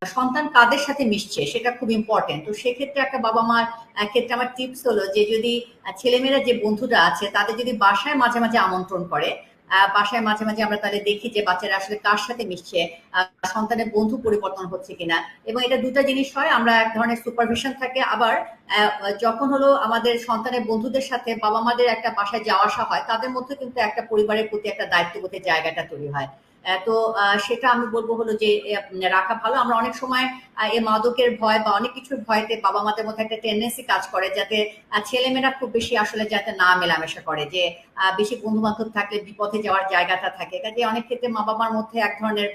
সন্তান কাদের সাথে মিশছে সেটা খুব ইম্পর্টেন্ট। তো সেক্ষেত্রে একটা বাবা মার ক্ষেত্রে আমার টিপস হলো যে যদি ছেলেমেয়েরা যে বন্ধুরা আছে তাদের যদি বাসায় মাঝে মাঝে আমন্ত্রণ করে, বাসায় মাঝে মাঝে আমরা তাহলে দেখি যে বাচ্চারা আসলে কার সাথে মিশছে, সন্তানের বন্ধু পরিবর্তন হচ্ছে কিনা। এবং এটা দুটা জিনিস হয়, আমরা এক ধরনের সুপারভিশন থাকে, আবার যখন হলো আমাদের সন্তানের বন্ধুদের সাথে বাবা মাদের একটা বাসায় যাওয়া আসা হয় তাদের মধ্যে কিন্তু একটা পরিবারের প্রতি একটা দায়িত্ববোধের জায়গাটা তৈরি হয়। তো সেটা আমি বলবো হলো যে রাখা ভালো। আমরা অনেক সময় এই মাদকের ভয় বা অনেক কিছুর ভয়তে বাবা মাদের মধ্যে একটা টেন্ডেন্সি কাজ করে যাতে ছেলেমেয়েরা খুব বেশি আসলে যাতে না মেলামেশা করে, যে বেশি বন্ধু বান্ধব থাকলে বিপথে যাওয়ার জায়গাটা থাকে। কাজে অনেক ক্ষেত্রে মা বাবার মধ্যে এক ধরনের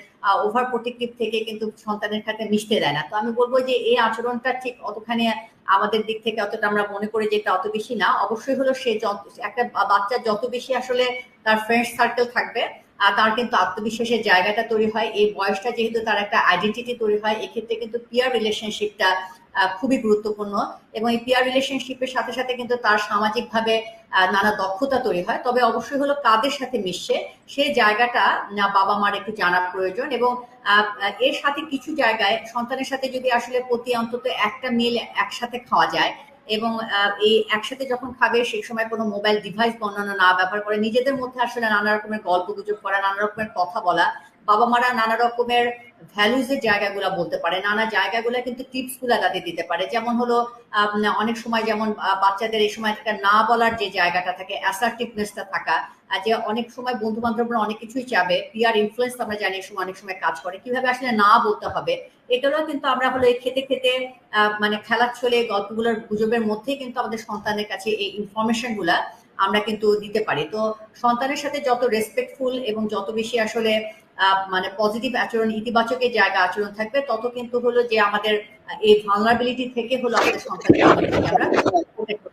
ওভার প্রোটেক্টিভ থেকে কিন্তু সন্তানের সাথে মিশতে দেয় না। তো আমি বলবো যে এই আচরণটা ঠিক অতখানি আমাদের দিক থেকে অতটা আমরা মনে করি যে এটা অত বেশি না। অবশ্যই হলো সে একটা বাচ্চা যত বেশি আসলে তার ফ্রেন্ড সার্কেল থাকবে তার কিন্তু আত্মবিশ্বাসের জায়গাটা তৈরি হয়। এই বয়সটা যেহেতু তার একটা আইডেন্টিটি তৈরি হয়, এক্ষেত্রে কিন্তু পিয়ার রিলেশনশিপটা খুবই গুরুত্বপূর্ণ। এবং এই পিয়ার রিলেশনশিপের সাথে সাথে কিন্তু তার সামাজিকভাবে নানা দক্ষতা তৈরি হয়। তবে অবশ্যই হলো কাদের সাথে মিশছে সেই জায়গাটা বাবা মার একটু জানা প্রয়োজন। এবং এর সাথে কিছু জায়গায় সন্তানের সাথে যদি আসলে প্রতি অন্তত একটা মিল একসাথে খাওয়া যায় এবং এই একসাথে যখন খাবে সেই সময় কোনো মোবাইল ডিভাইস বর্ণনা না ব্যবহার করে নিজেদের মধ্যে আসলে নানা রকমের গল্প গুজব করা, নানা রকমের কথা বলা, বাবা মারা নানা রকমের ভ্যালুজ এর জায়গাগুলো বলতে পারে, নানা জায়গাগুলো কিন্তু টিপস গুলা তাদের দিতে পারে। যেমন হলো অনেক সময় যেমন বাচ্চাদের এই সময় একটা না বলার যে জায়গাটা থাকে, অ্যাসার্টিভনেসটা থাকা, যে অনেক সময় বন্ধু বান্ধবরা অনেক কিছুই চাবে, পিয়ার ইনফ্লুয়েন্স আমরা জানি সময় অনেক সময় কাজ করে, কিভাবে আসলে না বলতে হবে এগুলো কিন্তু আমরা হলো এই খেতে খেতে মানে খেলার ছলে গল্পগুলোর গুজবের মধ্যেই কিন্তু আমাদের সন্তানের কাছে এই ইনফরমেশন গুলা আমরা কিন্তু দিতে পারি। তো সন্তানের সাথে যত রেসপেক্টফুল এবং যত বেশি আসলে মানে পজিটিভ আচরণ, ইতিবাচকের জায়গা আচরণ থাকবে, তত কিন্তু হলো যে আমাদের এই ভালনারেবিলিটি থেকে হলো আমাদের সন্তানকে অনেকখানি আমরা প্রোটেক্ট